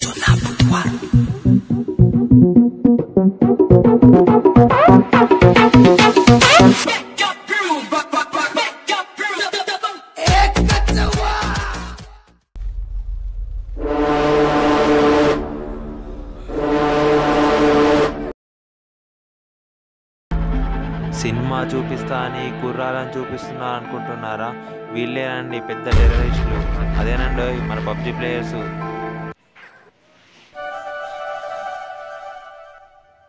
Cinema చూపిస్తా అని కుర్రాలని చూపిస్తున్నారు అనుకుంటున్నారా? వీళ్ళేనండి పెద్ద టెర్రరిస్టులు. అదేనండి మన పబ్జి ప్లేయర్స్.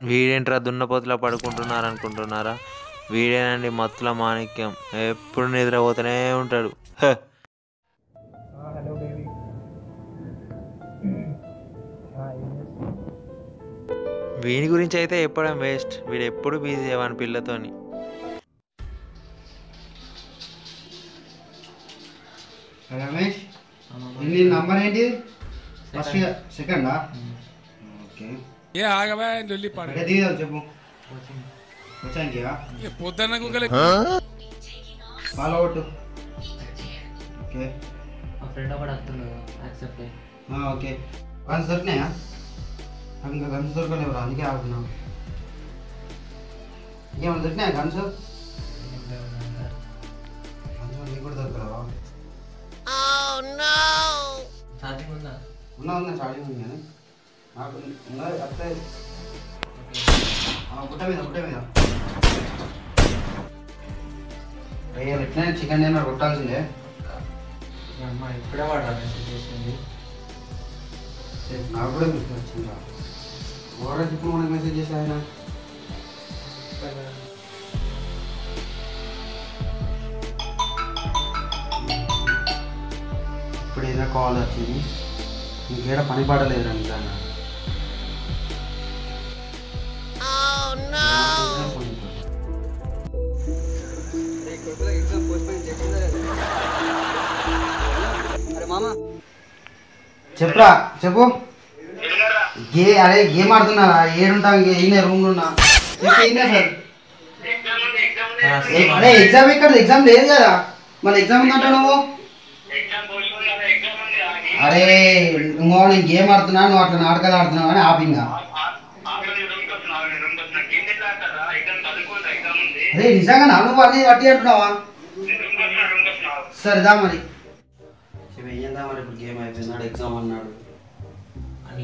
వీడేంట్రా దున్నపోతులా పడుకుంటున్నారు అనుకుంటున్నారా? వీడేనండి మత్తుల మాణిక్యం. ఎప్పుడు నిద్రపోతూనే ఉంటాడు. వీని గురించి అయితే చెప్పడం వేస్ట్. వీడు ఎప్పుడు బిజీ వాని పిల్లతోని. రమేష్, నీ నంబర్ ఏంటి? ఫస్ట్ సెకండా? ఓకే. ఏ ఆగవా లొల్లి పాడు. అంటే దిగుదాం చెప్పు. వచ్చాంకి ఏ పొద్దున్న గూగల్ ఫాలో అవుట్. ఓకే. మా ఫ్రెండ్ ఒకటి వస్తున్నాడు, యాక్సెప్ట్ అయ్యి. ఓకే. గన్స్ దొరికినాయా? నాకు ఇంకా గన్స్ దొరకలేవురా, అందుకే ఆగుతున్నాం. ఏమన్నా దొరికినాయా గన్స్? నీకు కూడా దొరకలేవా? ఛార్జింగ్ ఉందా? ఉన్నా ఛార్జింగ్ ఉంది కానీ నాకు అత్తే బుట్ట మీద ఎట్లా చికెన్ డిన్నర్ కొట్టాల్సిందే. అమ్మ ఇప్పుడే వాడు మెసేజ్ చేసింది. నాకు కూడా గుర్తు వచ్చిందా? ఓడకి ఇప్పుడు మనకు మెసేజ్ చేసా ఆయన. ఇప్పుడు ఏదైనా కాల్ వచ్చింది, ఇంకేడా పని పడలేదు నిజంగా. చెప్పురా చెప్పు. అరే గేమ్ ఆడుతున్నారా? ఏడుంటా ఈయన రూమ్లో ఉన్నా. చెప్పు ఏంటా సార్? అరే ఎగ్జామ్ ఇక్కడ ఎగ్జామ్ లేదు కదా, మళ్ళీ ఎగ్జామ్ ఉందంటా నువ్వు. అరే ఇంకో నేను గేమ్ ఆడుతున్నా, నువ్వు అట్లా నాటకాలు ఆడుతున్నావు అని ఆపింగా. అరే నిజంగా నువ్వు అన్నీ వట్టి అంటున్నావా? సరేదా మరి వెయ్యిందా మరి. ఇప్పుడు గేమ్ అయిపోయింది, ఎగ్జామ్ అన్నాడు.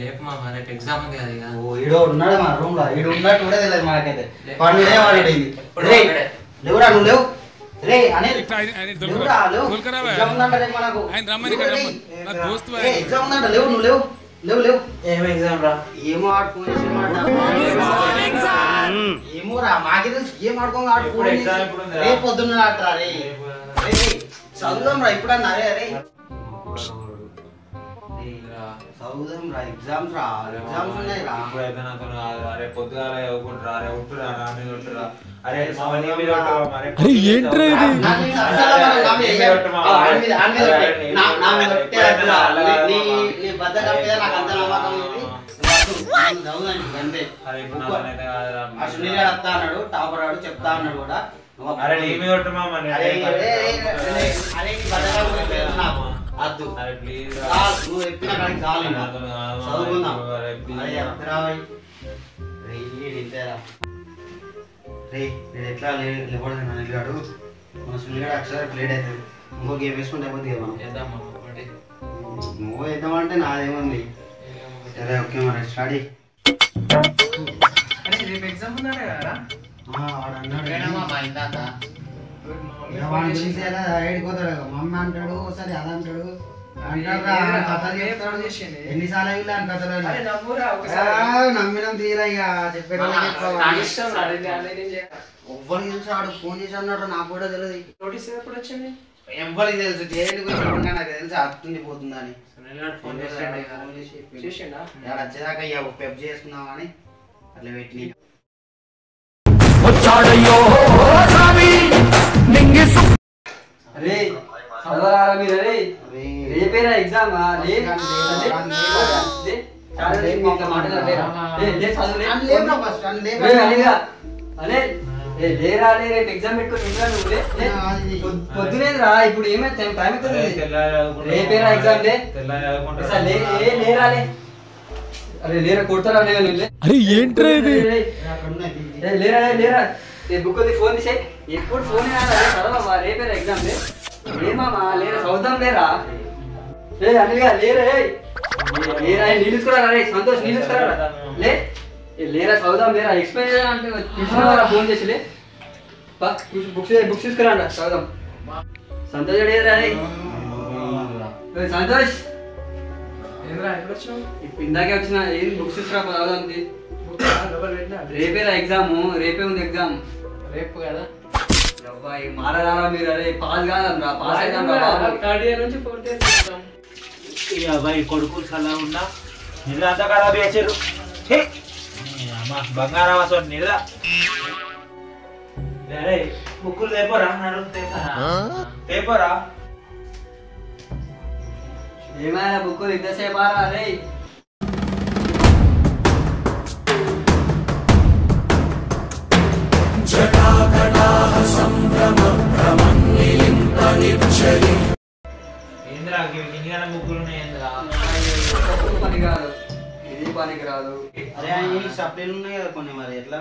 లేపు మా రేపు ఎగ్జామ్ ఉంది కదా ఇక. ఓ ఈడో ఉన్నాడు మా రూమ్ లో, ఈడు ఉన్నట్టు కూడా తెలియదు మనకైతే. పండుగ వాడేది లేవురా, నువ్వు లేవు. రే అనిల్ లేవురా, లేవు. ఎగ్జామ్ ఉందంట రేపు మనకు. ఎగ్జామ్ ఉందంట, లేవు నువ్వు లేవు. లేవు ఏమో ఎగ్జామ్ రా. ఏమో ఆడుకోని ఏమోరా మాకే తెలుసు. ఏం ఆడుకోని ఆడుకోని రేపు పొద్దున్న ఆడరా. రే చదువుదాం రా ఇప్పుడు అన్న. అరే చదువుదాం రా, ఎగ్జామ్స్ రా, ఎగ్జామ్స్ ఉన్నాయి రా. ఇప్పుడైతే నాకు అరే పొద్దుగా చదువుకుంటారా? అరే ఉంటురా, నా మీద ఉంటురా. అరే ఏంట్రా అన్నాడు, టాపర్ ఆడు చెప్తా అన్నాడు కూడా. అరే నీ మీద నువ్వు చెప్పిన కాడికి చాలు. చదువుకుందాం. రే నేను ఎట్లా లేవడం వెళ్ళాడు. మన సుల్లిగాడు అక్షరాలు లేట్ అవుతుంది. ఇంకో గేమ్ వేసుకుంటే అయిపోతుంది కదా మనం. నువ్వు వేద్దామంటే నాదేముంది. సరే ఓకే మరి స్టడీ. రేపు ఎగ్జామ్ ఉందంటే కదా ఏడిపోతాడు. మమ్మీ అంటాడు, సరే అది అంటాడు. ఎన్నిసార్లు అయ్యి కథలు నమ్మినం తీరా. ఇక చెప్పాడు ఎవ్వరికి తెలుసు. ఆడు ఫోన్ చేసి అన్నాడు, నాకు కూడా తెలియదు. నోటీస్ ఎప్పుడు వచ్చింది? ఎవ్వరికి తెలుసు. జైలు గురించి నాకు తెలుసు అత్తుంది పోతుందని. వచ్చేదాకా ఇక పెప్ చేసుకుందాం అని అట్లా పెట్టి రేపేనా ఎగ్జామ్? లేరా రేపు ఎగ్జామ్ పెట్టుకుని పొద్దునేరా. ఇప్పుడు ఏమైతే టైం అవుతుంది. రేపేరా ఎగ్జామ్? లేరాలే అరే లేరా కొడతారా అరే ఏంట్రా ఇది లేరా లేరా బుక్ ఫోన్ తీసే ఎప్పుడు ఫోన్ చదవా రేపేరా ఎగ్జామ్ లేమామా లేరా చదువుతాం లేరా అనిల్గా లేరా లేరా నీళ్ళు తీసుకురా రే సంతోష్ నీళ్ళు తీసుకురా లేరా చదువుదాం లేరా ఎక్స్ప్లెయిన్ అంటే ఫోన్ చేసి బుక్స్ తీసుకురా చదువుదాం సంతోష్ లేరా సంతోష్ ఇందాకే వచ్చిన ఏం బుక్స్ తీసుకురా చదువుదాం రేపేరా ఎగ్జామ్ రేపే ఉంది ఎగ్జామ్ రేపు కదా అబ్బాయి మారదారా మీరు అరే పాస్ కాదరా పాస్ అయిదాం థర్డ్ ఇయర్ నుంచి ఫోర్త్ ఇయర్ ఇక అబ్బాయి కొడుకులు చల్లగా ఉన్నా నిద్ర అంతా ఖరాబ్ చేసారు అమ్మా బంగారం అసలు నిద్ర బుక్కులు తేపోరా తేపోరా ఏమైనా బుక్కులు ఇంతసేపు అరే ఏంద్రా ఇన్ని ముగ్గురు పని కాదు ఇది పనికి రాదు అరే సప్లైలు ఉన్నాయి కదా కొన్ని మరి ఎట్లా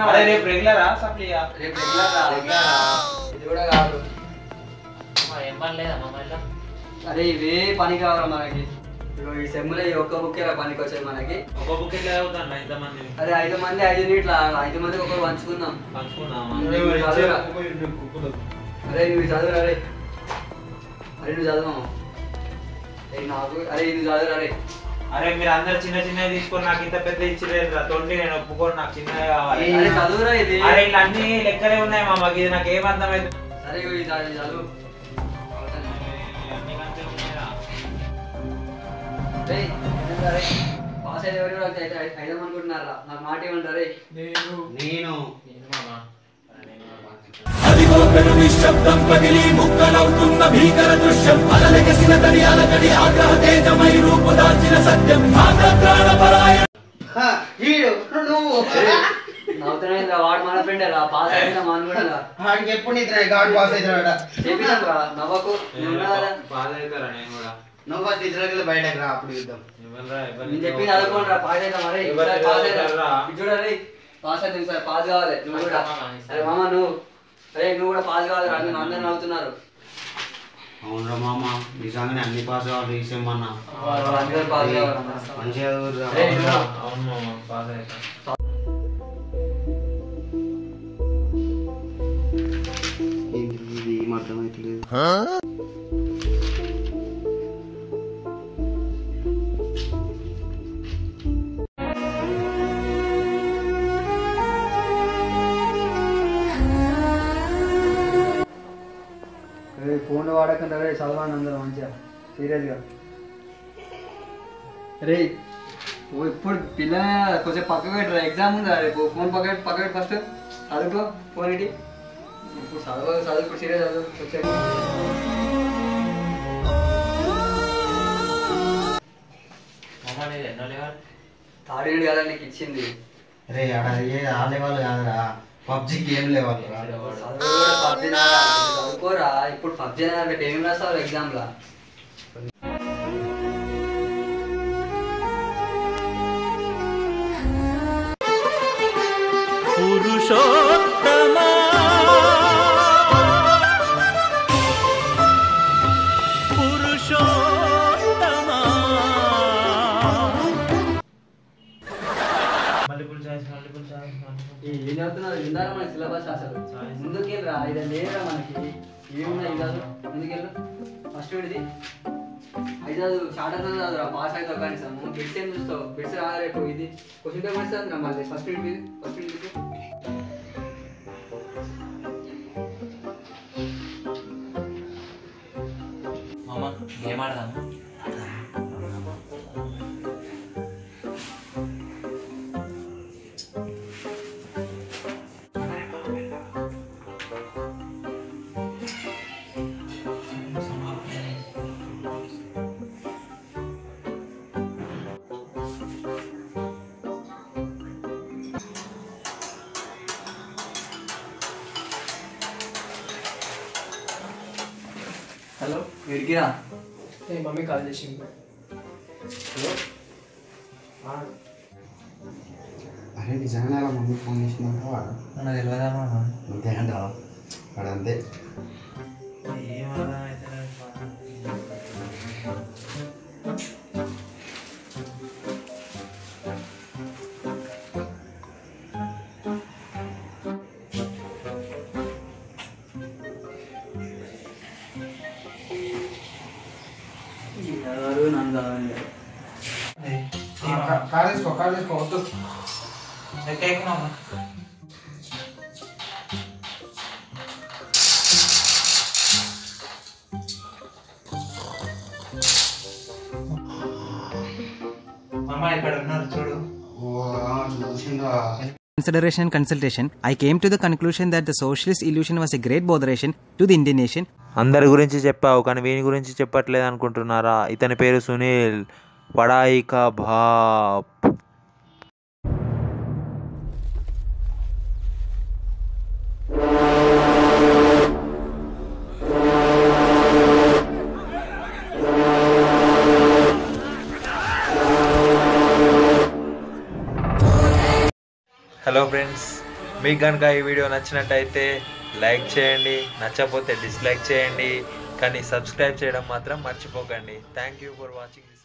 అరే రేపు రెగ్యులరా సప్లీ రేపు ఇది కూడా కాదు అరే ఇవే పని కావాలి మనకి ఈ సెమ్ములో ఈ ఒక్క బుక్ పనికి వచ్చాయి మనకి ఒక బుక్ ఎట్లా అవుతాను ఇంతమంది అరే 5 మంది 5 యూనిట్ల 5 మందికి ఒకరు పంచుకుందాం అరే నువ్వు చదువు అరే అరే నువ్వు చదువు నాకు అరే నువ్వు చదువు అరే అరే మీరు అందరు చిన్న చిన్నవి తీసుకొని నాకు ఇంత పెద్ద ఇచ్చిరేరా తొండి నేను ఒప్పుకోను నాకు చిన్నగా కావాలి అరే చదువురా ఇది అరే ఇలా అన్ని లెక్కలే ఉన్నాయి మామకి ఇది నాకు ఏం అర్థమైంది సరే ఇది చదువు పాస్ అయితే ఎవరు అయిదాం అనుకుంటున్నారా నాకు మాట ఏమంటారే నేను అదిగో పెను నిశ్శబ్దం పగిలి ముక్కలవుతున్న భీకర దృశ్యం అలలెగసిన తడి అలకడి ఆగ్రహ తేజమై రూపుదాల్చిన సత్యం ప్రాణపరాయణ నువ్వు నవ్వుతున్నా వాడు మన ఫ్రెండ్ రా పాస్ అయినా మన కూడా వాడికి ఎప్పుడు నిద్ర గాడు పాస్ అవుతాడా చెప్పినాం రా నవ్వకు బాధ అవుతారా నేను కూడా నువ్వు ఫస్ట్ ఇద్దరు బయటకు రా అప్పుడు యుద్ధం నేను చెప్పి చదువుకోండి రా పాస్ అవుతాం అరే పాస్ అవుతాం చూడరే పాస్ అవుతాం సార్ పాస్ కావాలి నువ్వు కూడా అరే మామ నువ్వు అరే నువ్వు కూడా పాస్ కావాలి రా నేను అందరూ నవ్వుతున్నారు అవునరా మామ నిజంగానే అన్ని పాస్ కావాలి రీసెమ్ అన్న అందరూ పాస్ కావాలి మంచిగా అవును మామ పాస్ అవుతా ఇది ఏం అర్థమైతలేదు ఫోన్లో వాడకుండా రే చదవండి అందరూ మంచిగా సీరియస్గా రే ఇప్పుడు పిల్ల కొంచెం పక్కకు పెట్టరా ఎగ్జామ్ ఉందా రేపు ఫోన్ పక్కకు ఫస్ట్ చదువుకో ఫోన్ ఇటీ ఇప్పుడు చదువు ఇప్పుడు సీరియస్ చదువు వచ్చాక థర్డ్ యూనిట్ కదా నీకు ఇచ్చింది రే ఆ లెవెల్ కాదురా పబ్జి గేమ్ లెవెల్ చదువుకోరా ఇప్పుడు పబ్జీ ఏం రాస్తావు ఎగ్జామ్ లా పురుషోత్తమా పురుషోత్తమా ఏం చదువుతున్నారు విందారా మన సిలబస్ అసలు ముందుకెళ్ళరా ఇది లేరా మనకి ఏమున్నాయి కాదు ముందుకెళ్ళు ఫస్ట్ ఇది అయితే చదువు షార్ట్ అవుతుంది చదువురా పాస్ అవుతావు కనీసం బిట్స్ ఏం చూస్తావు బిట్స్ రా రేపు ఇది క్వశ్చన్ పేపర్ ఇస్తుంది మళ్ళీ ఫస్ట్ గేమ్ ఆడదాము హలో వీడికిరా మమ్మీ కాల్ చేసింది అరే నిజంగానే అలా మమ్మీ ఫోన్ చేసినాక వాడు నాకు తెలియదా మామ అంతే అంటావా వాడు అంతే. ఎవరు నన్ను కావాలి కార్ తీసుకో వద్దు ఎక్కేకు మామ మామ ఇక్కడ ఉన్నారు చూడు. చూసిందా consideration and consultation, I came to the conclusion that the socialist illusion was a great botheration to the Indian nation. అందరి గురించి చెప్పావు కానీ వీని గురించి చెప్పట్లేదు అనుకుంటున్నారా? ఇతని పేరు సునీల్, పడాయి కా బాప్. హలో ఫ్రెండ్స్, మీకు కనుక ఈ వీడియో నచ్చినట్టయితే లైక్ చేయండి, నచ్చకపోతే డిస్లైక్ చేయండి, కానీ సబ్స్క్రైబ్ చేయడం మాత్రం మర్చిపోకండి. Thank you for watching this.